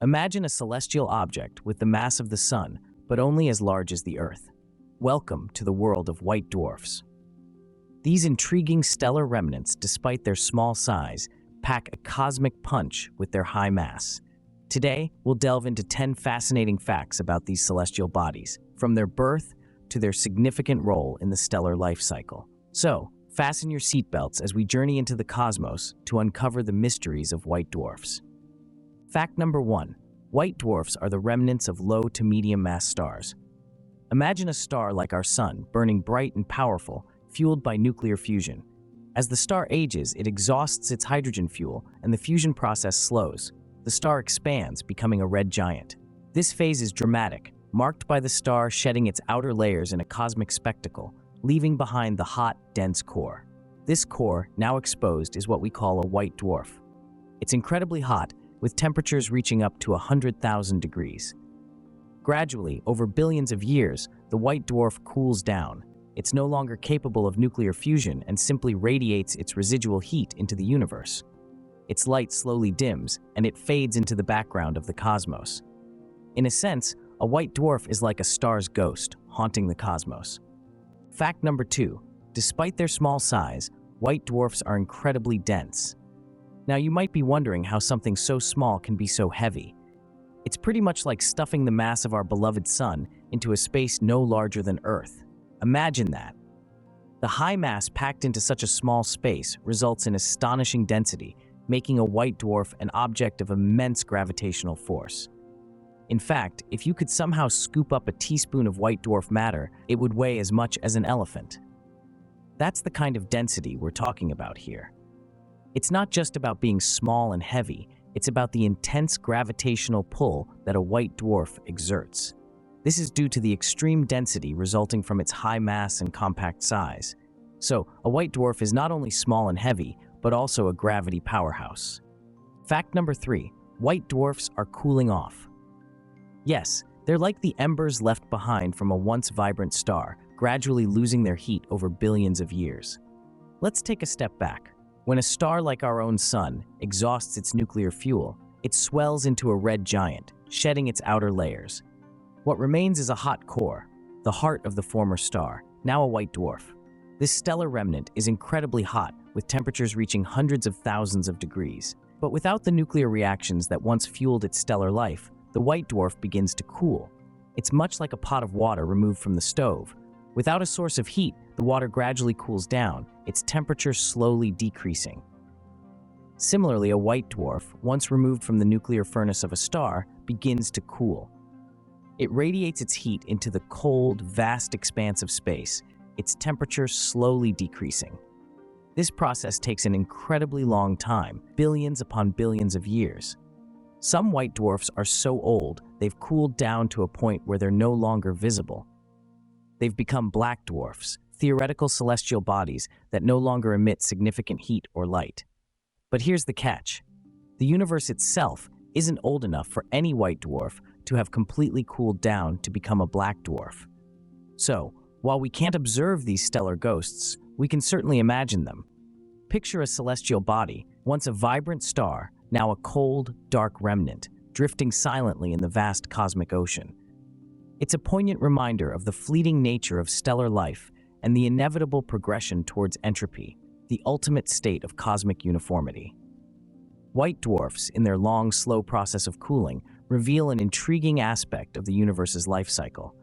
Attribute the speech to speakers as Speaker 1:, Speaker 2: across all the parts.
Speaker 1: Imagine a celestial object with the mass of the Sun, but only as large as the Earth. Welcome to the world of white dwarfs. These intriguing stellar remnants, despite their small size, pack a cosmic punch with their high mass. Today, we'll delve into 10 fascinating facts about these celestial bodies, from their birth to their significant role in the stellar life cycle. So, fasten your seatbelts as we journey into the cosmos to uncover the mysteries of white dwarfs. Fact number 1. White dwarfs are the remnants of low to medium mass stars. Imagine a star like our Sun, burning bright and powerful, fueled by nuclear fusion. As the star ages, it exhausts its hydrogen fuel, and the fusion process slows. The star expands, becoming a red giant. This phase is dramatic, marked by the star shedding its outer layers in a cosmic spectacle, leaving behind the hot, dense core. This core, now exposed, is what we call a white dwarf. It's incredibly hot, with temperatures reaching up to 100,000 degrees. Gradually, over billions of years, the white dwarf cools down. It's no longer capable of nuclear fusion and simply radiates its residual heat into the universe. Its light slowly dims, and it fades into the background of the cosmos. In a sense, a white dwarf is like a star's ghost, haunting the cosmos. Fact number 2. Despite their small size, white dwarfs are incredibly dense. Now, you might be wondering how something so small can be so heavy. It's pretty much like stuffing the mass of our beloved Sun into a space no larger than Earth. Imagine that. The high mass packed into such a small space results in astonishing density, making a white dwarf an object of immense gravitational force. In fact, if you could somehow scoop up a teaspoon of white dwarf matter, it would weigh as much as an elephant. That's the kind of density we're talking about here. It's not just about being small and heavy, it's about the intense gravitational pull that a white dwarf exerts. This is due to the extreme density resulting from its high mass and compact size. So, a white dwarf is not only small and heavy, but also a gravity powerhouse. Fact number 3. White dwarfs are cooling off. Yes, they're like the embers left behind from a once vibrant star, gradually losing their heat over billions of years. Let's take a step back. When a star like our own Sun exhausts its nuclear fuel, it swells into a red giant, shedding its outer layers. What remains is a hot core, the heart of the former star, now a white dwarf. This stellar remnant is incredibly hot, with temperatures reaching hundreds of thousands of degrees. But without the nuclear reactions that once fueled its stellar life, the white dwarf begins to cool. It's much like a pot of water removed from the stove. Without a source of heat, the water gradually cools down, its temperature slowly decreasing. Similarly, a white dwarf, once removed from the nuclear furnace of a star, begins to cool. It radiates its heat into the cold, vast expanse of space, its temperature slowly decreasing. This process takes an incredibly long time, billions upon billions of years. Some white dwarfs are so old, they've cooled down to a point where they're no longer visible. They've become black dwarfs, theoretical celestial bodies that no longer emit significant heat or light. But here's the catch. The universe itself isn't old enough for any white dwarf to have completely cooled down to become a black dwarf. So, while we can't observe these stellar ghosts, we can certainly imagine them. Picture a celestial body, once a vibrant star, now a cold, dark remnant, drifting silently in the vast cosmic ocean. It's a poignant reminder of the fleeting nature of stellar life and the inevitable progression towards entropy, the ultimate state of cosmic uniformity. White dwarfs, in their long, slow process of cooling, reveal an intriguing aspect of the universe's life cycle.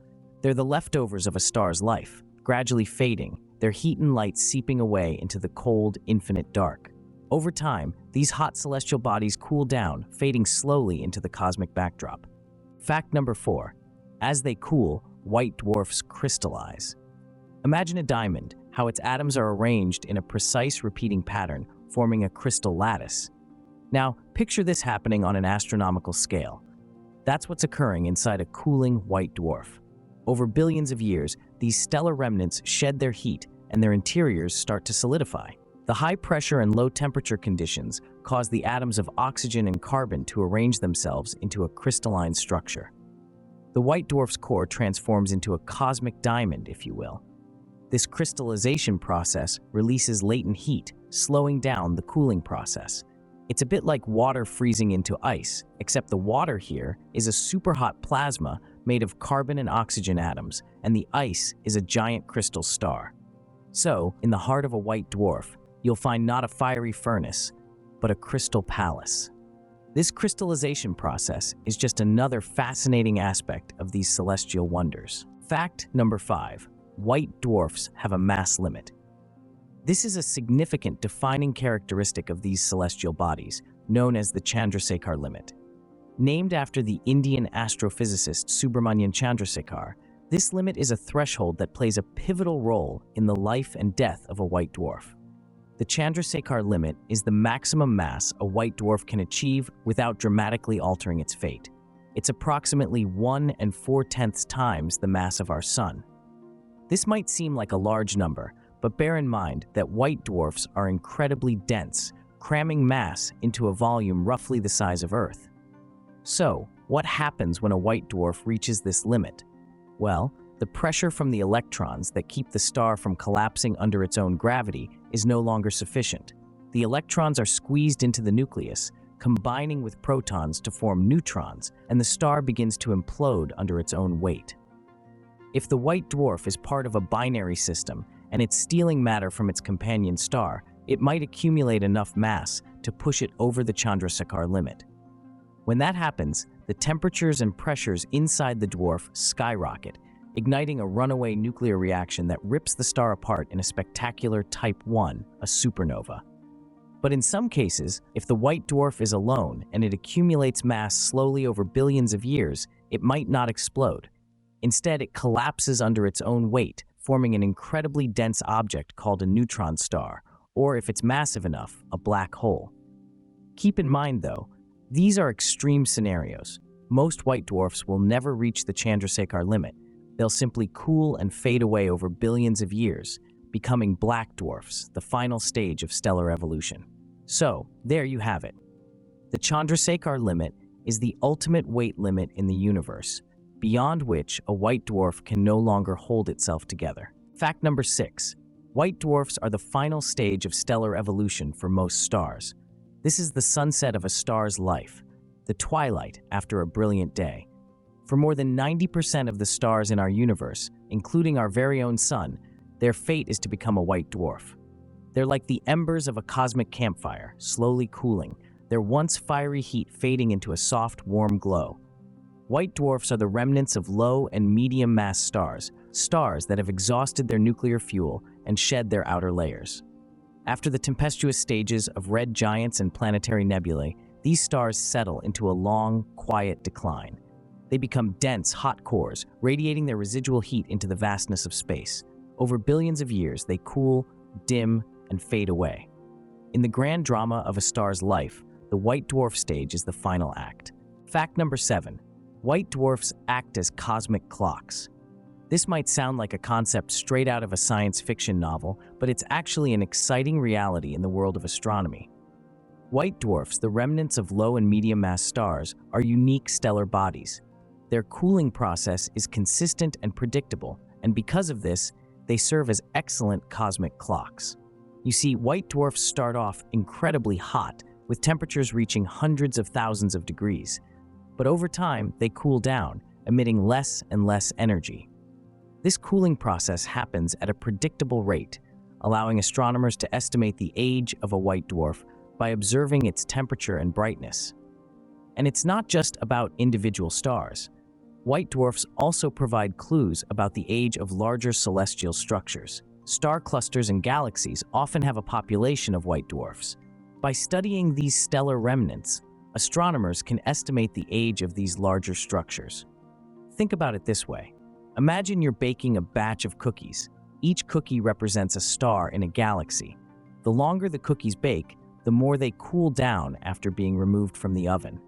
Speaker 1: They're the leftovers of a star's life, gradually fading, their heat and light seeping away into the cold, infinite dark. Over time, these hot celestial bodies cool down, fading slowly into the cosmic backdrop. Fact number 4. As they cool, white dwarfs crystallize. Imagine a diamond, how its atoms are arranged in a precise repeating pattern, forming a crystal lattice. Now, picture this happening on an astronomical scale. That's what's occurring inside a cooling white dwarf. Over billions of years, these stellar remnants shed their heat and their interiors start to solidify. The high pressure and low temperature conditions cause the atoms of oxygen and carbon to arrange themselves into a crystalline structure. The white dwarf's core transforms into a cosmic diamond, if you will. This crystallization process releases latent heat, slowing down the cooling process. It's a bit like water freezing into ice, except the water here is a superhot plasma made of carbon and oxygen atoms, and the ice is a giant crystal star. So, in the heart of a white dwarf, you'll find not a fiery furnace, but a crystal palace. This crystallization process is just another fascinating aspect of these celestial wonders. Fact number 5. White dwarfs have a mass limit. This is a significant defining characteristic of these celestial bodies, known as the Chandrasekhar Limit. Named after the Indian astrophysicist Subrahmanyan Chandrasekhar, this limit is a threshold that plays a pivotal role in the life and death of a white dwarf. The Chandrasekhar limit is the maximum mass a white dwarf can achieve without dramatically altering its fate. It's approximately 1 4/10 times the mass of our Sun. This might seem like a large number, but bear in mind that white dwarfs are incredibly dense, cramming mass into a volume roughly the size of Earth. So, what happens when a white dwarf reaches this limit? Well, the pressure from the electrons that keep the star from collapsing under its own gravity is no longer sufficient. The electrons are squeezed into the nucleus, combining with protons to form neutrons, and the star begins to implode under its own weight. If the white dwarf is part of a binary system and it's stealing matter from its companion star, it might accumulate enough mass to push it over the Chandrasekhar limit. When that happens, the temperatures and pressures inside the dwarf skyrocket, igniting a runaway nuclear reaction that rips the star apart in a spectacular Type 1, a supernova. But in some cases, if the white dwarf is alone and it accumulates mass slowly over billions of years, it might not explode. Instead, it collapses under its own weight, forming an incredibly dense object called a neutron star, or if it's massive enough, a black hole. Keep in mind, though, these are extreme scenarios. Most white dwarfs will never reach the Chandrasekhar limit. They'll simply cool and fade away over billions of years, becoming black dwarfs, the final stage of stellar evolution. So, there you have it. The Chandrasekhar limit is the ultimate weight limit in the universe, beyond which a white dwarf can no longer hold itself together. Fact number 6. White dwarfs are the final stage of stellar evolution for most stars. This is the sunset of a star's life, the twilight after a brilliant day. For more than 90% of the stars in our universe, including our very own Sun, their fate is to become a white dwarf. They're like the embers of a cosmic campfire, slowly cooling, their once fiery heat fading into a soft, warm glow. White dwarfs are the remnants of low and medium mass stars, stars that have exhausted their nuclear fuel and shed their outer layers. After the tempestuous stages of red giants and planetary nebulae, these stars settle into a long, quiet decline. They become dense, hot cores, radiating their residual heat into the vastness of space. Over billions of years, they cool, dim, and fade away. In the grand drama of a star's life, the white dwarf stage is the final act. Fact number 7. White dwarfs act as cosmic clocks. This might sound like a concept straight out of a science fiction novel, but it's actually an exciting reality in the world of astronomy. White dwarfs, the remnants of low and medium mass stars, are unique stellar bodies. Their cooling process is consistent and predictable, and because of this, they serve as excellent cosmic clocks. You see, white dwarfs start off incredibly hot, with temperatures reaching hundreds of thousands of degrees. But over time, they cool down, emitting less and less energy. This cooling process happens at a predictable rate, allowing astronomers to estimate the age of a white dwarf by observing its temperature and brightness. And it's not just about individual stars. White dwarfs also provide clues about the age of larger celestial structures. Star clusters and galaxies often have a population of white dwarfs. By studying these stellar remnants, astronomers can estimate the age of these larger structures. Think about it this way. Imagine you're baking a batch of cookies. Each cookie represents a star in a galaxy. The longer the cookies bake, the more they cool down after being removed from the oven.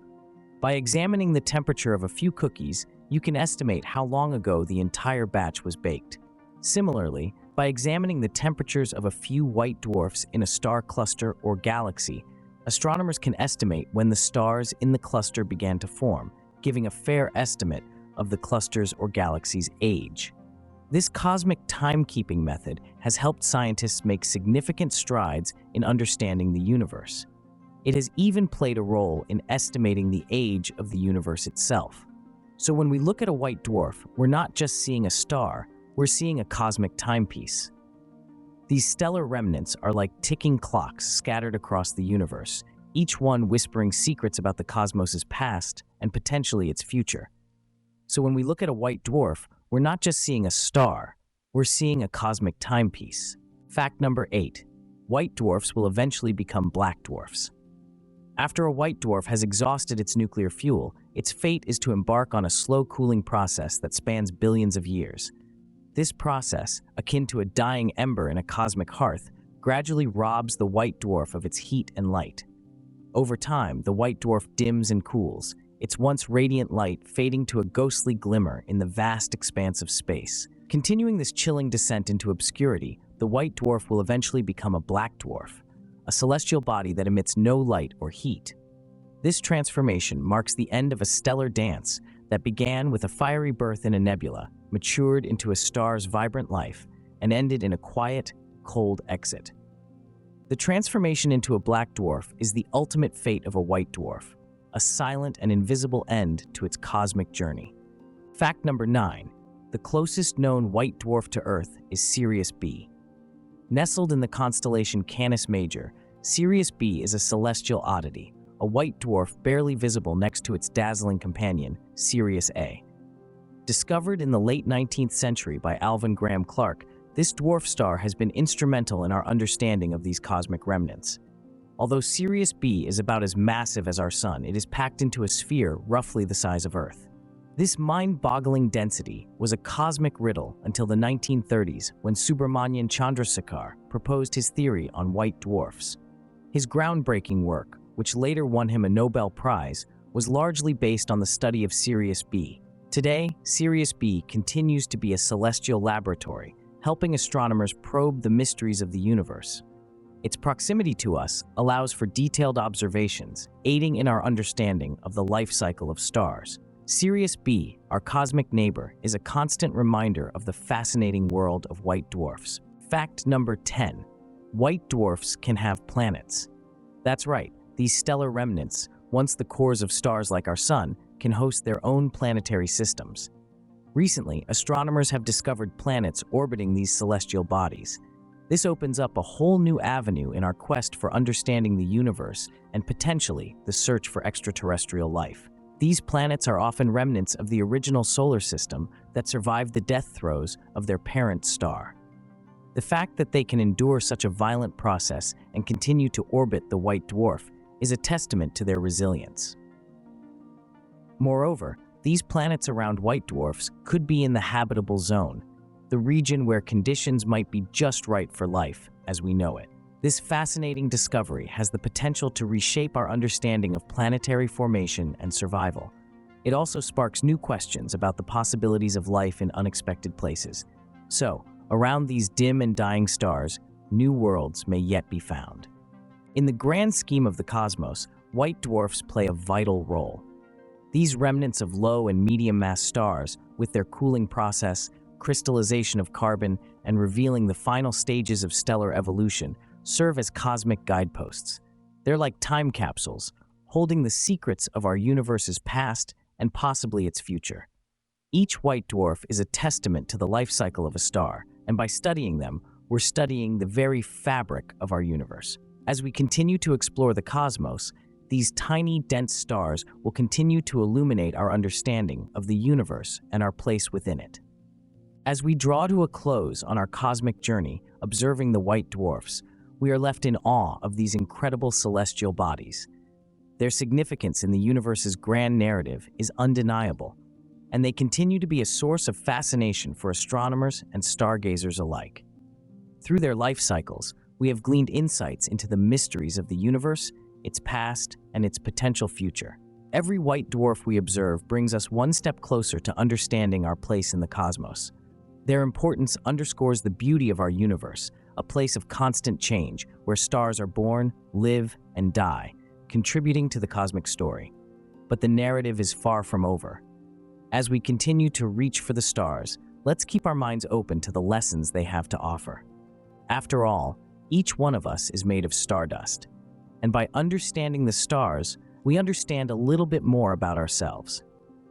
Speaker 1: By examining the temperature of a few cookies, you can estimate how long ago the entire batch was baked. Similarly, by examining the temperatures of a few white dwarfs in a star cluster or galaxy, astronomers can estimate when the stars in the cluster began to form, giving a fair estimate of the cluster's or galaxy's age. This cosmic timekeeping method has helped scientists make significant strides in understanding the universe. It has even played a role in estimating the age of the universe itself. So when we look at a white dwarf, we're not just seeing a star, we're seeing a cosmic timepiece. These stellar remnants are like ticking clocks scattered across the universe, each one whispering secrets about the cosmos's past and potentially its future. So when we look at a white dwarf, we're not just seeing a star, we're seeing a cosmic timepiece. Fact number 8. White dwarfs will eventually become black dwarfs. After a white dwarf has exhausted its nuclear fuel, its fate is to embark on a slow cooling process that spans billions of years. This process, akin to a dying ember in a cosmic hearth, gradually robs the white dwarf of its heat and light. Over time, the white dwarf dims and cools, its once radiant light fading to a ghostly glimmer in the vast expanse of space. Continuing this chilling descent into obscurity, the white dwarf will eventually become a black dwarf, a celestial body that emits no light or heat. This transformation marks the end of a stellar dance that began with a fiery birth in a nebula, matured into a star's vibrant life, and ended in a quiet, cold exit. The transformation into a black dwarf is the ultimate fate of a white dwarf, a silent and invisible end to its cosmic journey. Fact number 9. The closest known white dwarf to Earth is Sirius B. Nestled in the constellation Canis Major, Sirius B is a celestial oddity, a white dwarf barely visible next to its dazzling companion, Sirius A. Discovered in the late 19th century by Alvin Graham Clark, this dwarf star has been instrumental in our understanding of these cosmic remnants. Although Sirius B is about as massive as our Sun, it is packed into a sphere roughly the size of Earth. This mind-boggling density was a cosmic riddle until the 1930s when Subramanian Chandrasekhar proposed his theory on white dwarfs. His groundbreaking work, which later won him a Nobel Prize, was largely based on the study of Sirius B. Today, Sirius B continues to be a celestial laboratory, helping astronomers probe the mysteries of the universe. Its proximity to us allows for detailed observations, aiding in our understanding of the life cycle of stars. Sirius B, our cosmic neighbor, is a constant reminder of the fascinating world of white dwarfs. Fact number 10. White dwarfs can have planets. That's right, these stellar remnants, once the cores of stars like our Sun, can host their own planetary systems. Recently, astronomers have discovered planets orbiting these celestial bodies. This opens up a whole new avenue in our quest for understanding the universe and potentially the search for extraterrestrial life. These planets are often remnants of the original solar system that survived the death throes of their parent star. The fact that they can endure such a violent process and continue to orbit the white dwarf is a testament to their resilience. Moreover, these planets around white dwarfs could be in the habitable zone, the region where conditions might be just right for life as we know it. This fascinating discovery has the potential to reshape our understanding of planetary formation and survival. It also sparks new questions about the possibilities of life in unexpected places. So, around these dim and dying stars, new worlds may yet be found. In the grand scheme of the cosmos, white dwarfs play a vital role. These remnants of low and medium-mass stars, with their cooling process, crystallization of carbon, and revealing the final stages of stellar evolution, serve as cosmic guideposts. They're like time capsules, holding the secrets of our universe's past and possibly its future. Each white dwarf is a testament to the life cycle of a star, and by studying them, we're studying the very fabric of our universe. As we continue to explore the cosmos, these tiny, dense stars will continue to illuminate our understanding of the universe and our place within it. As we draw to a close on our cosmic journey, observing the white dwarfs, we are left in awe of these incredible celestial bodies. Their significance in the universe's grand narrative is undeniable, and they continue to be a source of fascination for astronomers and stargazers alike. Through their life cycles, we have gleaned insights into the mysteries of the universe, its past, and its potential future. Every white dwarf we observe brings us one step closer to understanding our place in the cosmos. Their importance underscores the beauty of our universe, a place of constant change where stars are born, live, and die, contributing to the cosmic story. But the narrative is far from over. As we continue to reach for the stars, let's keep our minds open to the lessons they have to offer. After all, each one of us is made of stardust. And by understanding the stars, we understand a little bit more about ourselves.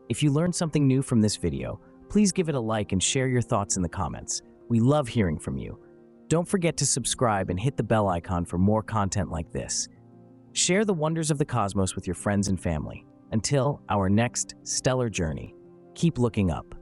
Speaker 1: If you learned something new from this video, please give it a like and share your thoughts in the comments. We love hearing from you. Don't forget to subscribe and hit the bell icon for more content like this. Share the wonders of the cosmos with your friends and family. Until our next stellar journey, keep looking up.